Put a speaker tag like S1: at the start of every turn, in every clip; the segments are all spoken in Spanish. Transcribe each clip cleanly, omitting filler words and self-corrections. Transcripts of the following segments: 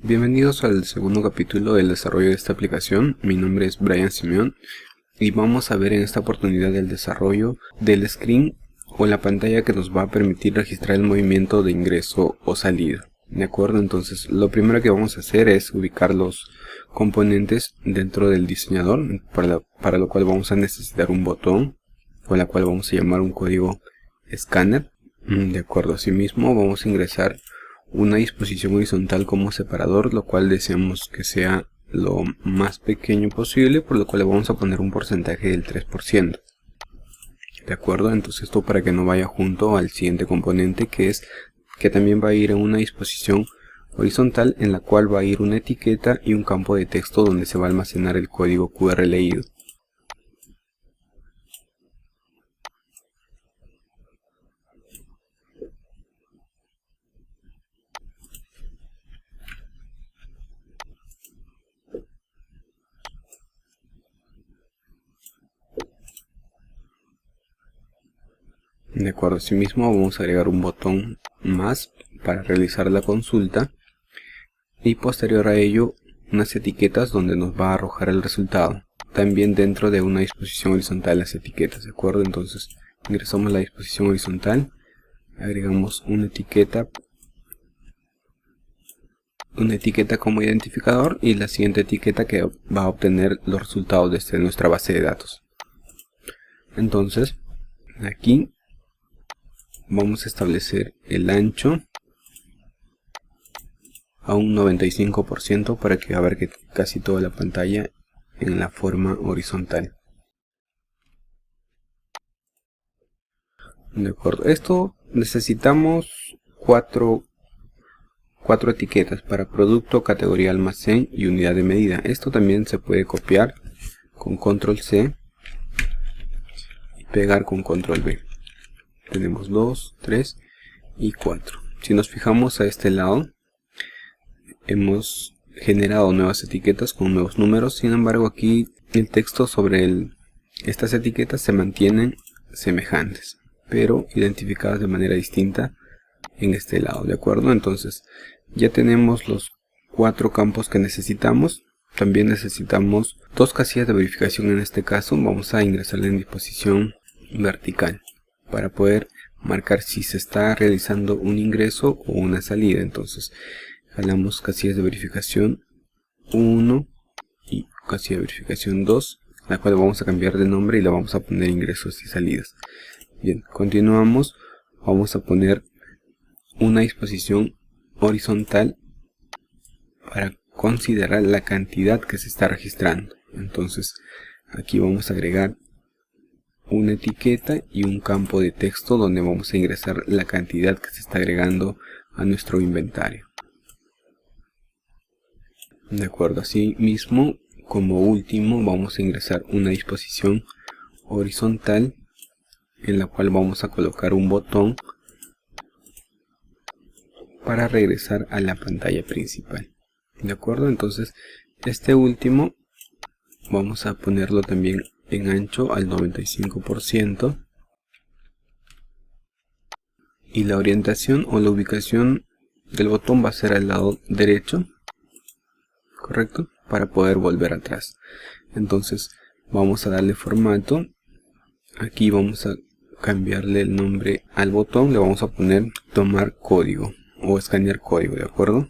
S1: Bienvenidos al segundo capítulo del desarrollo de esta aplicación. Mi nombre es Brian Simeón y vamos a ver en esta oportunidad el desarrollo del screen o la pantalla que nos va a permitir registrar el movimiento de ingreso o salida. ¿De acuerdo? Entonces lo primero que vamos a hacer es ubicar los componentes dentro del diseñador, para lo cual vamos a necesitar un botón, con la cual vamos a llamar un código escáner. De acuerdo, asimismo vamos a ingresar una disposición horizontal como separador, lo cual deseamos que sea lo más pequeño posible, por lo cual le vamos a poner un porcentaje del 3%. De acuerdo, entonces esto para que no vaya junto al siguiente componente, que también va a ir en una disposición horizontal, en la cual va a ir una etiqueta y un campo de texto donde se va a almacenar el código QR leído. De acuerdo, asimismo vamos a agregar un botón más para realizar la consulta y posterior a ello unas etiquetas donde nos va a arrojar el resultado. También dentro de una disposición horizontal las etiquetas, ¿de acuerdo? Entonces ingresamos la disposición horizontal, agregamos una etiqueta como identificador y la siguiente etiqueta que va a obtener los resultados desde nuestra base de datos. Entonces aquí vamos a establecer el ancho a un 95% para que abarque casi toda la pantalla en la forma horizontal. De acuerdo, esto necesitamos cuatro etiquetas para producto, categoría, almacén y unidad de medida. Esto también se puede copiar con control C y pegar con control V. Tenemos 2, 3 y 4. Si nos fijamos a este lado, hemos generado nuevas etiquetas con nuevos números. Sin embargo, aquí el texto sobre estas etiquetas se mantienen semejantes, pero identificadas de manera distinta en este lado. ¿De acuerdo? Entonces ya tenemos los 4 campos que necesitamos. También necesitamos 2 casillas de verificación. En este caso vamos a ingresarla en disposición vertical para poder marcar si se está realizando un ingreso o una salida. Entonces jalamos casillas de verificación 1 y casilla de verificación 2, la cual vamos a cambiar de nombre y le vamos a poner ingresos y salidas. Bien, continuamos. Vamos a poner una disposición horizontal para considerar la cantidad que se está registrando. Entonces aquí vamos a agregar una etiqueta y un campo de texto donde vamos a ingresar la cantidad que se está agregando a nuestro inventario. De acuerdo, así mismo como último vamos a ingresar una disposición horizontal en la cual vamos a colocar un botón para regresar a la pantalla principal. De acuerdo, entonces este último vamos a ponerlo también en ancho al 95% y la orientación o la ubicación del botón va a ser al lado derecho, correcto, para poder volver atrás. Entonces vamos a darle formato. Aquí vamos a cambiarle el nombre al botón, le vamos a poner tomar código o escanear código, ¿de acuerdo?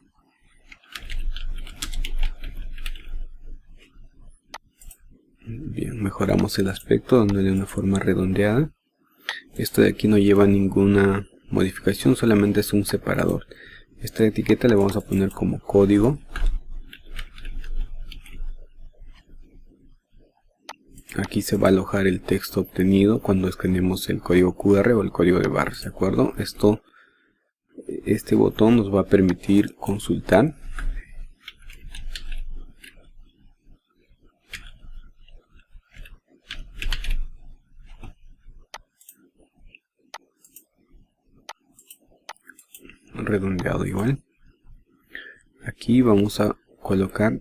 S1: Bien, mejoramos el aspecto dándole una forma redondeada. Esto de aquí no lleva ninguna modificación, solamente es un separador. Esta etiqueta le vamos a poner como código. Aquí se va a alojar el texto obtenido cuando escaneemos el código QR o el código de barras, ¿de acuerdo? Este botón nos va a permitir consultar redondeado igual. Aquí vamos a colocar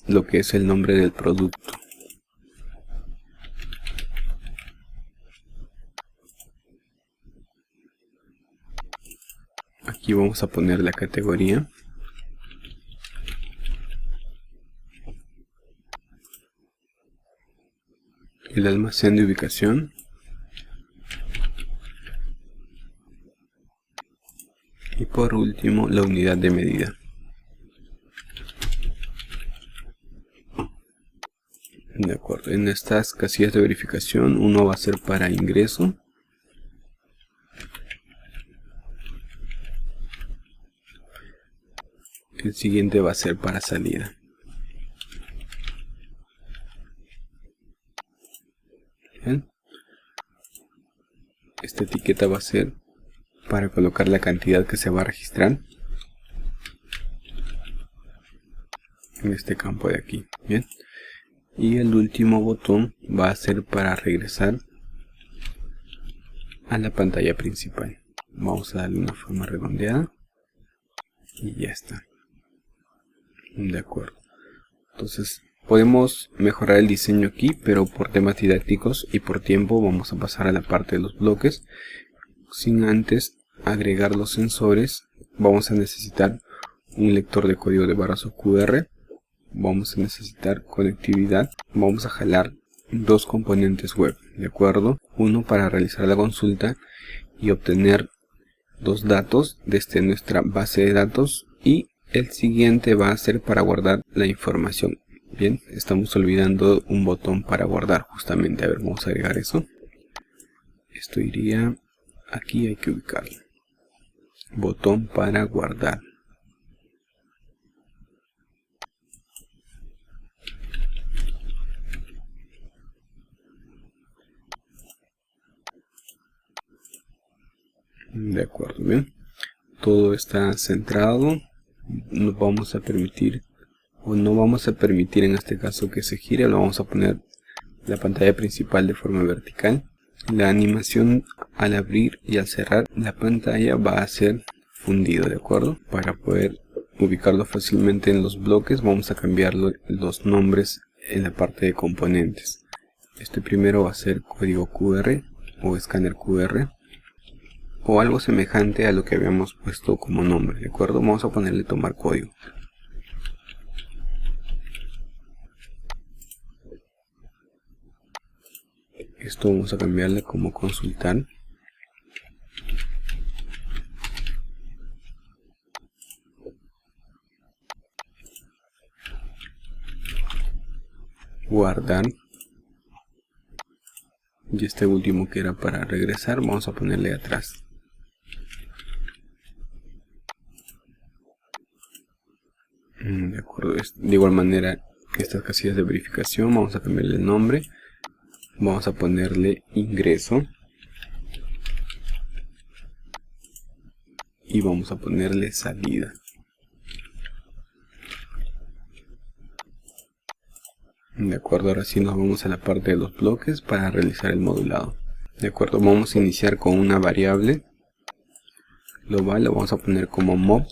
S1: lo que es el nombre del producto. Aquí vamos a poner la categoría. el almacén de ubicación, y por último la unidad de medida. De acuerdo, en estas casillas de verificación uno va a ser para ingreso, el siguiente va a ser para salida. Bien. Esta etiqueta va a ser para colocar la cantidad que se va a registrar en este campo de aquí. Bien. Y el último botón va a ser para regresar a la pantalla principal. Vamos a darle una forma redondeada y ya está. De acuerdo. Entonces podemos mejorar el diseño aquí, pero por temas didácticos y por tiempo vamos a pasar a la parte de los bloques. Sin antes agregar los sensores, vamos a necesitar un lector de código de barras o QR. Vamos a necesitar conectividad. Vamos a jalar dos componentes web, de acuerdo, uno para realizar la consulta y obtener dos datos desde nuestra base de datos, y el siguiente va a ser para guardar la información. Bien, estamos olvidando un botón para guardar justamente. A ver, vamos a agregar eso. Esto iría aquí, hay que ubicarlo. Botón para guardar. De acuerdo, bien. Todo está centrado. No vamos a permitir, o no vamos a permitir en este caso que se gire. Lo vamos a poner la pantalla principal de forma vertical. La animación al abrir y al cerrar la pantalla va a ser fundido, de acuerdo. Para poder ubicarlo fácilmente en los bloques, vamos a cambiar los nombres en la parte de componentes. Este primero va a ser código QR o escáner QR, o algo semejante a lo que habíamos puesto como nombre, de acuerdo. Vamos a ponerle tomar código. Esto vamos a cambiarle como consultar. Guardar. Y este último, que era para regresar, vamos a ponerle atrás. De acuerdo, de igual manera estas casillas de verificación vamos a cambiarle el nombre. Vamos a ponerle ingreso. Y vamos a ponerle salida. De acuerdo, ahora sí nos vamos a la parte de los bloques para realizar el modulado. De acuerdo, vamos a iniciar con una variable global, lo vamos a poner como mob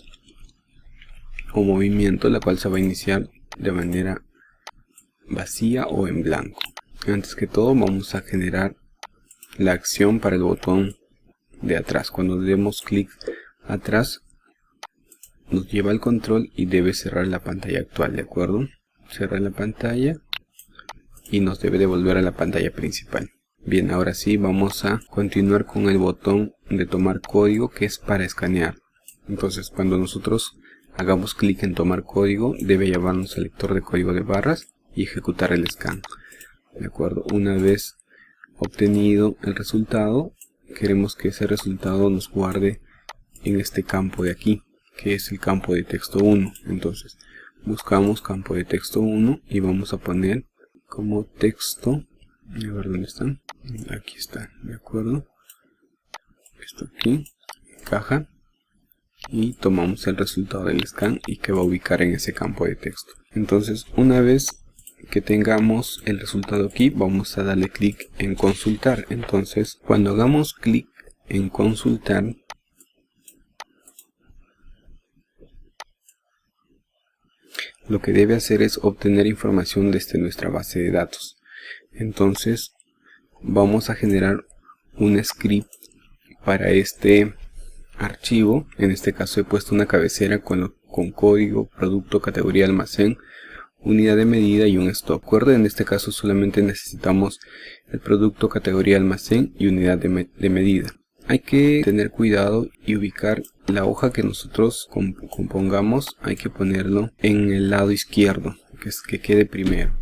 S1: o movimiento, la cual se va a iniciar de manera vacía o en blanco. Antes que todo vamos a generar la acción para el botón de atrás. Cuando demos clic atrás nos lleva al control y debe cerrar la pantalla actual, de acuerdo. Cerrar la pantalla y nos debe devolver a la pantalla principal. Bien, ahora sí vamos a continuar con el botón de tomar código, que es para escanear. Entonces cuando nosotros hagamos clic en tomar código, debe llevarnos al lector de código de barras y ejecutar el scan. De acuerdo, una vez obtenido el resultado, queremos que ese resultado nos guarde en este campo de aquí, que es el campo de texto 1. Entonces buscamos campo de texto 1 y vamos a poner como texto, a ver dónde están, aquí está, de acuerdo, esto aquí, caja, y tomamos el resultado del scan y que va a ubicar en ese campo de texto. Entonces una vez que tengamos el resultado aquí, vamos a darle clic en consultar. Entonces cuando hagamos clic en consultar, lo que debe hacer es obtener información desde nuestra base de datos. Entonces vamos a generar un script para este archivo. En este caso he puesto una cabecera con código, producto, categoría, almacén, unidad de medida y un stop. Recuerden, en este caso solamente necesitamos el producto, categoría, almacén y unidad de medida. Hay que tener cuidado y ubicar la hoja que nosotros compongamos, hay que ponerlo en el lado izquierdo, que quede primero.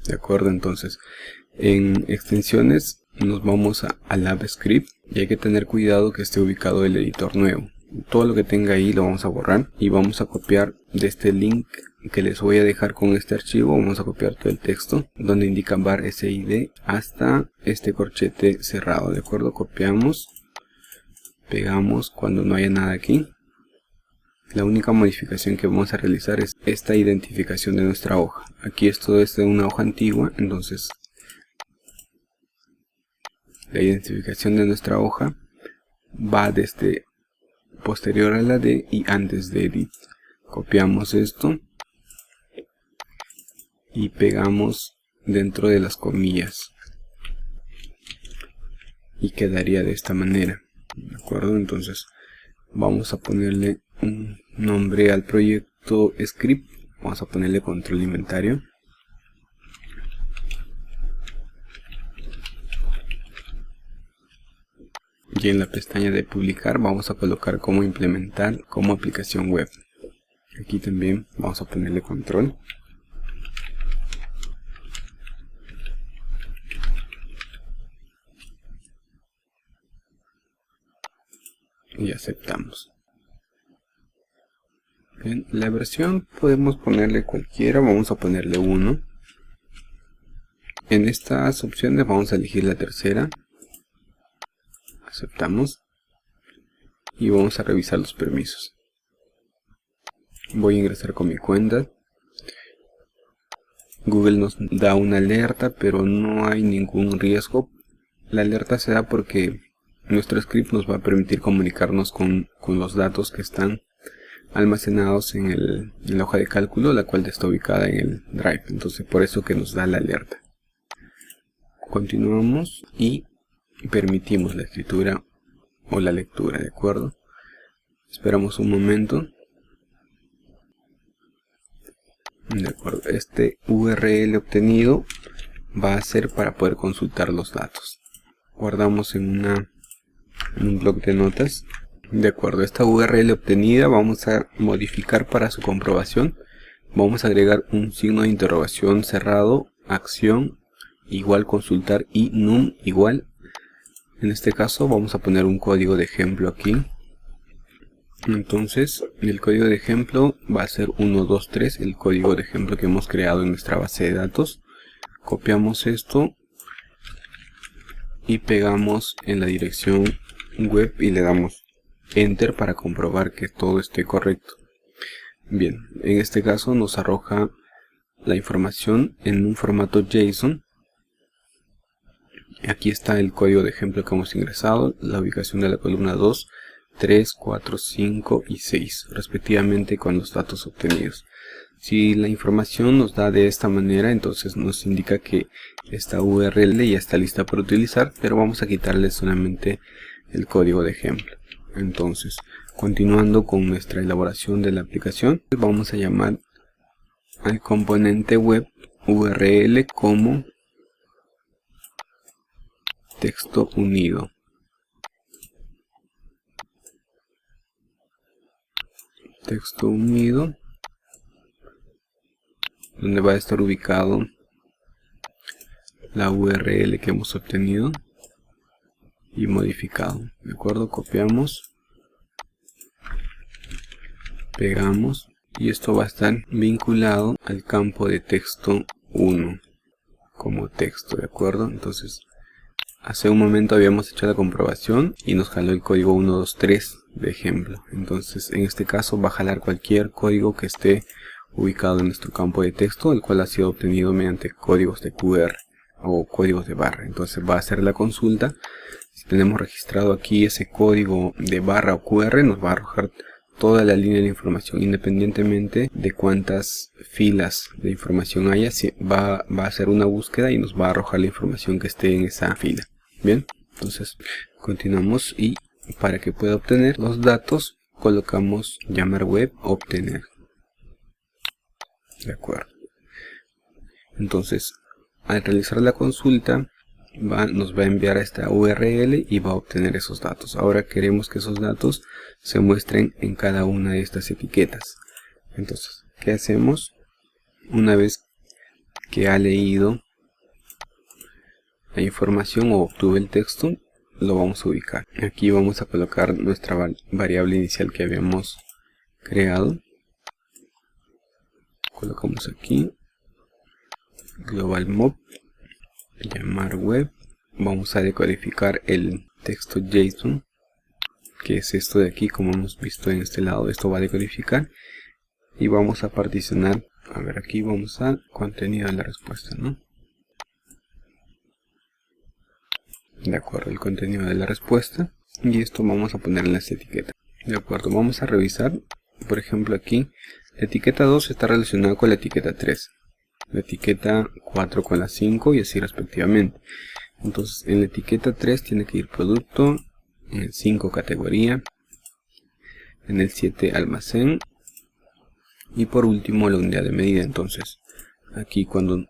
S1: De acuerdo, entonces en extensiones nos vamos al App Script y hay que tener cuidado que esté ubicado el editor nuevo. Todo lo que tenga ahí lo vamos a borrar y vamos a copiar de este link que les voy a dejar con este archivo. Vamos a copiar todo el texto donde indica var SID hasta este corchete cerrado. De acuerdo, copiamos, pegamos cuando no haya nada aquí. La única modificación que vamos a realizar es esta identificación de nuestra hoja. Aquí esto es de una hoja antigua, entonces la identificación de nuestra hoja va desde posterior a la D y antes de edit. Copiamos esto y pegamos dentro de las comillas y quedaría de esta manera. De acuerdo, entonces vamos a ponerle un nombre al proyecto script. Vamos a ponerle control inventario. Y en la pestaña de publicar vamos a colocar cómo implementar como aplicación web. Aquí también vamos a ponerle control. Y aceptamos. Bien, la versión podemos ponerle cualquiera, vamos a ponerle 1. En estas opciones vamos a elegir la tercera. Aceptamos. Y vamos a revisar los permisos. Voy a ingresar con mi cuenta. Google nos da una alerta, pero no hay ningún riesgo. La alerta se da porque nuestro script nos va a permitir comunicarnos con los datos que están almacenados en la hoja de cálculo, la cual está ubicada en el Drive. Entonces por eso que nos da la alerta. Continuamos y permitimos la escritura o la lectura, ¿de acuerdo? Esperamos un momento. De acuerdo, este URL obtenido va a ser para poder consultar los datos. Guardamos en un bloc de notas. De acuerdo, esta URL obtenida vamos a modificar para su comprobación. Vamos a agregar un signo de interrogación cerrado, acción igual consultar y num igual. En este caso vamos a poner un código de ejemplo aquí. Entonces el código de ejemplo va a ser 123, el código de ejemplo que hemos creado en nuestra base de datos. Copiamos esto y pegamos en la dirección web y le damos enter para comprobar que todo esté correcto. Bien, en este caso nos arroja la información en un formato JSON. Aquí está el código de ejemplo que hemos ingresado, la ubicación de la columna 2, 3, 4, 5 y 6, respectivamente con los datos obtenidos. Si la información nos da de esta manera, entonces nos indica que esta URL ya está lista para utilizar, pero vamos a quitarle solamente el código de ejemplo. Entonces, continuando con nuestra elaboración de la aplicación, vamos a llamar al componente web URL como texto unido. Texto unido, donde va a estar ubicado la URL que hemos obtenido y modificado. De acuerdo, copiamos, pegamos y esto va a estar vinculado al campo de texto 1 como texto. De acuerdo, entonces hace un momento habíamos hecho la comprobación y nos jaló el código 123 de ejemplo. Entonces en este caso va a jalar cualquier código que esté ubicado en nuestro campo de texto, el cual ha sido obtenido mediante códigos de QR o códigos de barra. Entonces va a hacer la consulta. Si tenemos registrado aquí ese código de barra o QR, nos va a arrojar toda la línea de información, independientemente de cuántas filas de información haya. Va a hacer una búsqueda y nos va a arrojar la información que esté en esa fila. Bien, entonces continuamos y para que pueda obtener los datos colocamos llamar web obtener. De acuerdo. Entonces al realizar la consulta nos va a enviar a esta URL y va a obtener esos datos. Ahora queremos que esos datos se muestren en cada una de estas etiquetas. Entonces, ¿qué hacemos? Una vez que ha leído la información o obtuvo el texto, lo vamos a ubicar. Aquí vamos a colocar nuestra variable inicial que habíamos creado. Colocamos aquí global mop, llamar web. Vamos a decodificar el texto JSON, que es esto de aquí, como hemos visto en este lado. Esto va a decodificar y vamos a particionar. A ver, aquí vamos al contenido de la respuesta, ¿no? De acuerdo, el contenido de la respuesta, y esto vamos a poner en las etiquetas. De acuerdo, vamos a revisar. Por ejemplo, aquí la etiqueta 2 está relacionada con la etiqueta 3, la etiqueta 4 con la 5 y así respectivamente. Entonces en la etiqueta 3 tiene que ir producto, en el 5 categoría, en el 7 almacén y por último la unidad de medida. Entonces aquí cuando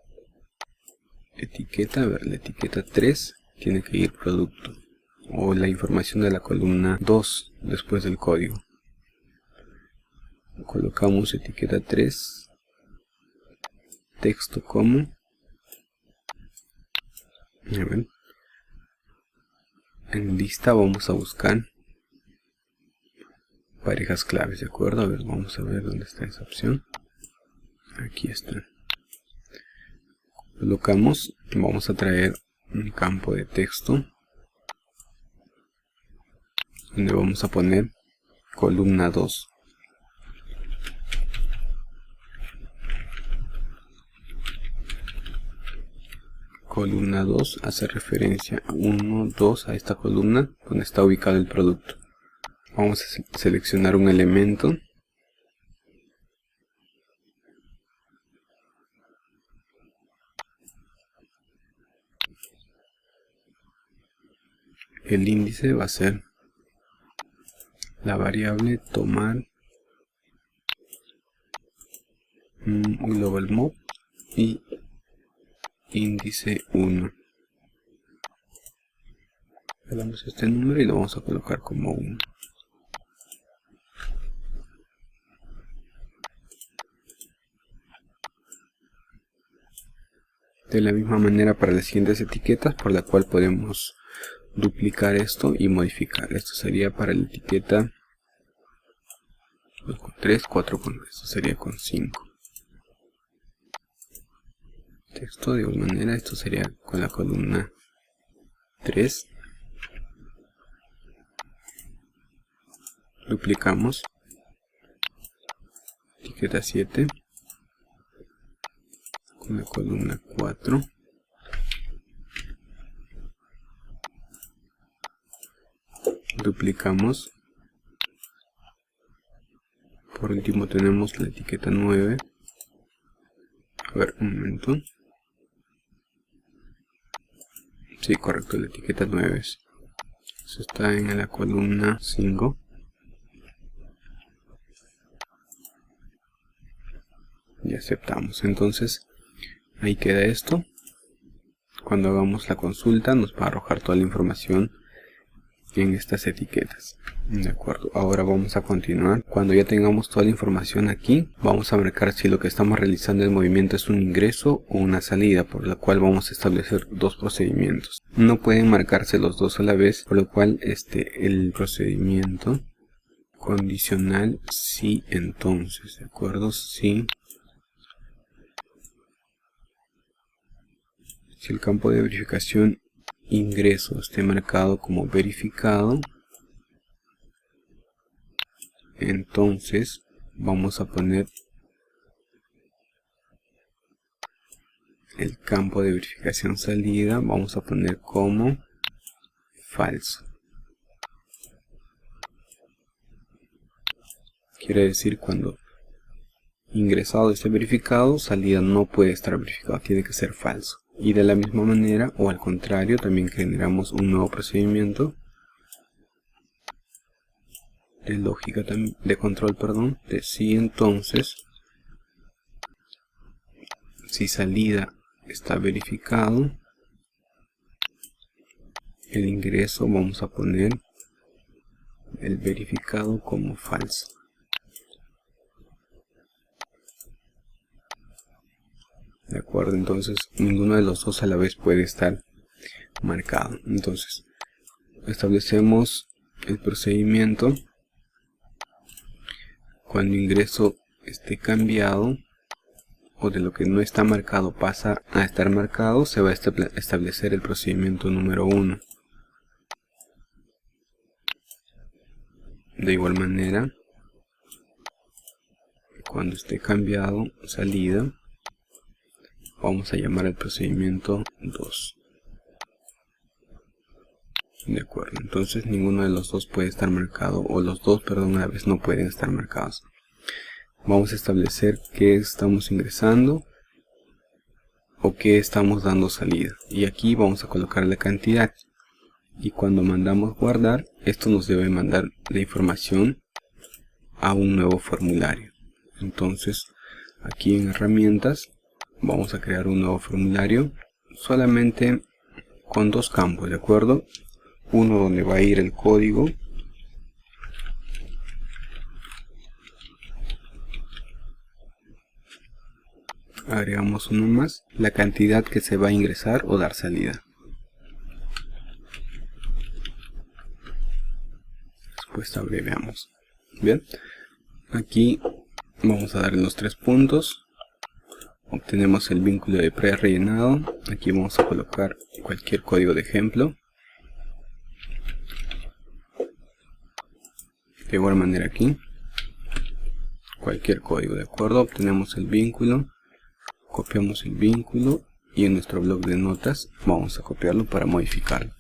S1: etiqueta, a ver, la etiqueta 3 tiene que ir producto o la información de la columna 2 después del código. Colocamos etiqueta 3, texto como, a ver, en lista vamos a buscar parejas claves, ¿de acuerdo? A ver, vamos a ver dónde está esa opción. Aquí está. Colocamos, vamos a traer un campo de texto donde vamos a poner columna 2. Columna 2 hace referencia a 1, 2, a esta columna donde está ubicado el producto. Vamos a seleccionar un elemento. El índice va a ser la variable tomar global mop y índice 1. Le damos este número y lo vamos a colocar como 1. De la misma manera para las siguientes etiquetas, por la cual podemos duplicar esto y modificar. Esto sería para la etiqueta 2 con 3, 4 con 3, esto sería con 5. Texto de igual manera, esto sería con la columna 3. Duplicamos. Etiqueta 7. Con la columna 4. Duplicamos. Por último tenemos la etiqueta 9. A ver, un momento. Sí, correcto, la etiqueta 9. Eso está en la columna 5. Y aceptamos. Entonces, ahí queda esto. Cuando hagamos la consulta nos va a arrojar toda la información en estas etiquetas. De acuerdo, ahora vamos a continuar. Cuando ya tengamos toda la información aquí, vamos a marcar si lo que estamos realizando en el movimiento es un ingreso o una salida, por la cual vamos a establecer dos procedimientos. No pueden marcarse los dos a la vez, por lo cual el procedimiento condicional sí, entonces, ¿de acuerdo? Sí. Si el campo de verificación ingreso esté marcado como verificado, entonces vamos a poner el campo de verificación salida, vamos a poner como falso. Quiere decir cuando ingresado esté verificado, salida no puede estar verificado, tiene que ser falso. Y de la misma manera, o al contrario, también generamos un nuevo procedimiento de lógica, de control, perdón, de si entonces, si salida está verificado, el ingreso vamos a poner el verificado como falso. De acuerdo, entonces ninguno de los dos a la vez puede estar marcado. Entonces establecemos el procedimiento. Cuando ingreso esté cambiado, o de lo que no está marcado pasa a estar marcado, se va a establecer el procedimiento número 1. De igual manera, cuando esté cambiado salida, vamos a llamar al procedimiento 2. De acuerdo, entonces ninguno de los dos puede estar marcado, o los dos, perdón, a la vez no pueden estar marcados. Vamos a establecer qué estamos ingresando o qué estamos dando salida. Y aquí vamos a colocar la cantidad. Y cuando mandamos guardar, esto nos debe mandar la información a un nuevo formulario. Entonces, aquí en herramientas, vamos a crear un nuevo formulario solamente con dos campos, ¿de acuerdo? Uno donde va a ir el código. Agregamos uno más, la cantidad que se va a ingresar o dar salida. Después abreviamos. Bien, aquí vamos a darle los 3 puntos. Obtenemos el vínculo de pre-rellenado. Aquí vamos a colocar cualquier código de ejemplo. De igual manera aquí, cualquier código, de acuerdo. Obtenemos el vínculo. Copiamos el vínculo y en nuestro bloc de notas vamos a copiarlo para modificarlo.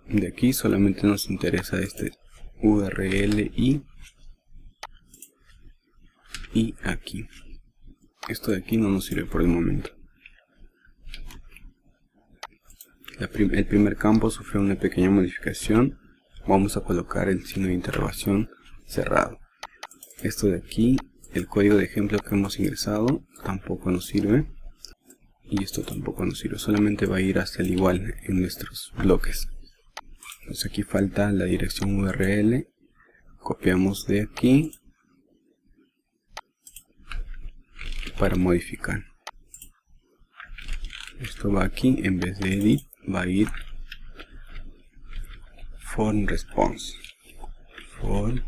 S1: De aquí solamente nos interesa este URL y aquí. Esto de aquí no nos sirve por el momento. El primer campo sufrió una pequeña modificación. Vamos a colocar el signo de interrogación cerrado. Esto de aquí, el código de ejemplo que hemos ingresado, tampoco nos sirve. Y esto tampoco nos sirve, solamente va a ir hasta el igual en nuestros bloques. Entonces aquí falta la dirección URL. Copiamos de aquí para modificar. Esto va aquí, en vez de edit, va a ir form response. Form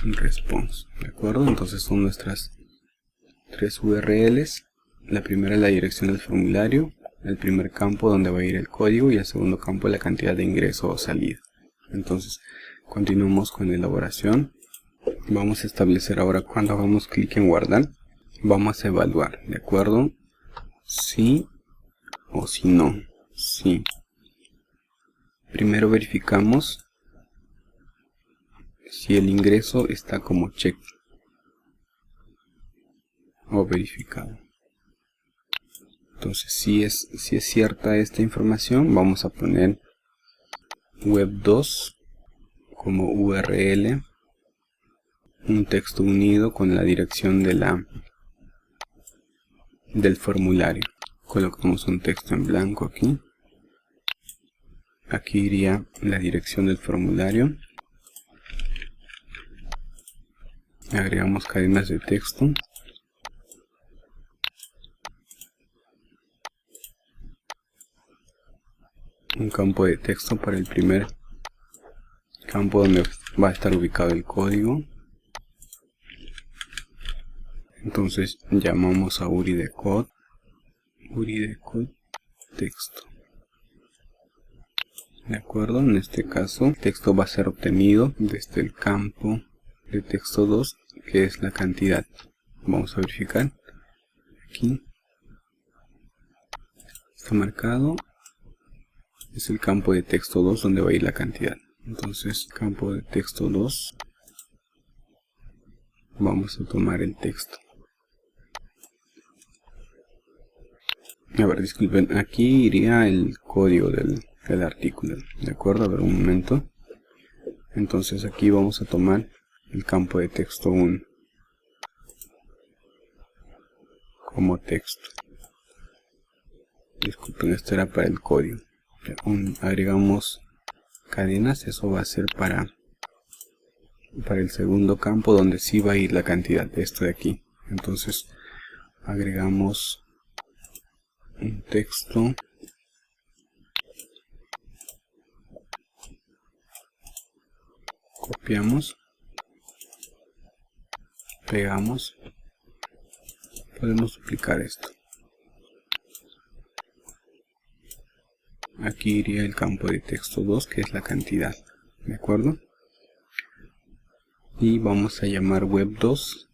S1: response, ¿de acuerdo? Entonces son nuestras 3 URLs. La primera es la dirección del formulario, el primer campo donde va a ir el código y el segundo campo la cantidad de ingreso o salida. Entonces continuamos con la elaboración. Vamos a establecer ahora, cuando hagamos clic en guardar, vamos a evaluar, ¿de acuerdo? Sí o si no. Sí. Primero verificamos si el ingreso está como check o verificado. Entonces si es cierta esta información, vamos a poner web2 como URL, un texto unido con la dirección de del formulario. Colocamos un texto en blanco aquí. Aquí iría la dirección del formulario. Agregamos cadenas de texto. Un campo de texto para el primer campo donde va a estar ubicado el código. Entonces llamamos a URI de code texto. De acuerdo, en este caso el texto va a ser obtenido desde el campo de texto 2, que es la cantidad. Vamos a verificar. Aquí está marcado. Es el campo de texto 2 donde va a ir la cantidad. Entonces, campo de texto 2. Vamos a tomar el texto. A ver, disculpen, aquí iría el código del artículo. ¿De acuerdo? A ver, un momento. Entonces aquí vamos a tomar el campo de texto 1 como texto. disculpen, esto era para el código. Agregamos cadenas, eso va a ser para el segundo campo, donde sí va a ir la cantidad de esto de aquí. Entonces agregamos un texto, copiamos, pegamos, podemos duplicar esto. Aquí iría el campo de texto 2, que es la cantidad, ¿de acuerdo? Y vamos a llamar web2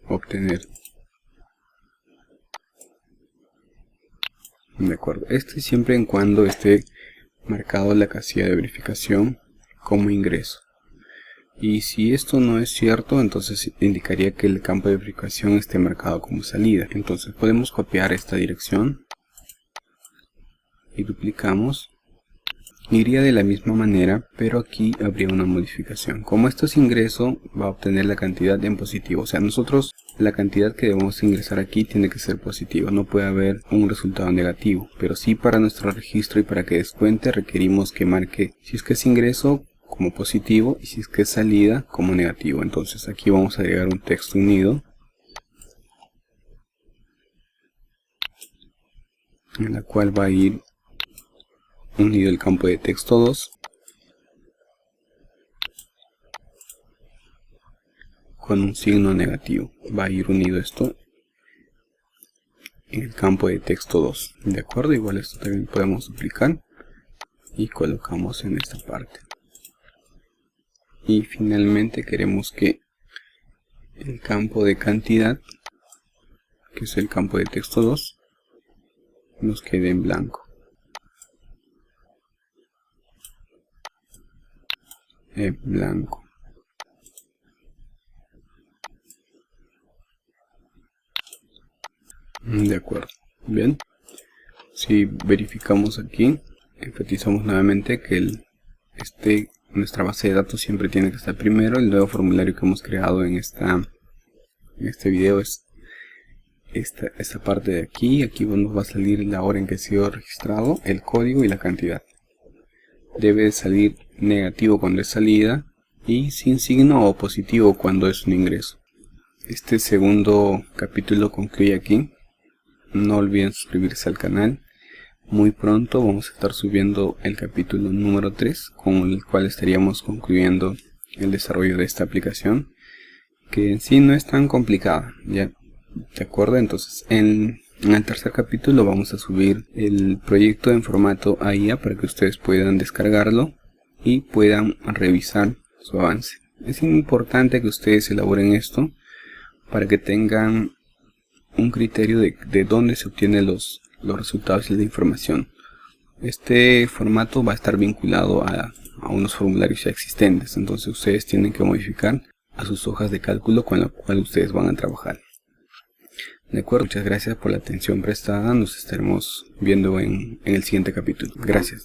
S1: obtener. De acuerdo, siempre en cuando esté marcado la casilla de verificación como ingreso. Y si esto no es cierto, entonces indicaría que el campo de verificación esté marcado como salida. Entonces podemos copiar esta dirección y duplicamos. Iría de la misma manera, pero aquí habría una modificación. Como esto es ingreso, va a obtener la cantidad en positivo. O sea, nosotros la cantidad que debemos ingresar aquí tiene que ser positiva. No puede haber un resultado negativo. Pero sí, para nuestro registro y para que descuente, requerimos que marque, si es que es ingreso, como positivo, y si es que es salida, como negativo. Entonces aquí vamos a agregar un texto unido, en la cual va a ir unido el campo de texto 2 con un signo negativo. Va a ir unido esto en el campo de texto 2. De acuerdo, igual esto también podemos duplicar y colocamos en esta parte. Y finalmente queremos que el campo de cantidad, que es el campo de texto 2, nos quede en blanco. Blanco. De acuerdo. Bien. Si verificamos aquí, enfatizamos nuevamente que nuestra base de datos siempre tiene que estar primero. El nuevo formulario que hemos creado en este video es esta parte de aquí. Aquí nos va a salir la hora en que ha sido registrado, el código y la cantidad. Debe salir negativo cuando es salida y sin signo o positivo cuando es un ingreso. Este segundo capítulo concluye aquí. No olviden suscribirse al canal. Muy pronto vamos a estar subiendo el capítulo número 3, con el cual estaríamos concluyendo el desarrollo de esta aplicación, que en sí no es tan complicada, ¿ya? ¿De acuerdo? Entonces en el tercer capítulo vamos a subir el proyecto en formato AIA para que ustedes puedan descargarlo y puedan revisar su avance. Es importante que ustedes elaboren esto para que tengan un criterio de dónde se obtienen los resultados y la información. Este formato va a estar vinculado a unos formularios ya existentes, entonces ustedes tienen que modificar a sus hojas de cálculo con la cual ustedes van a trabajar. De acuerdo, muchas gracias por la atención prestada. Nos estaremos viendo en el siguiente capítulo. Gracias.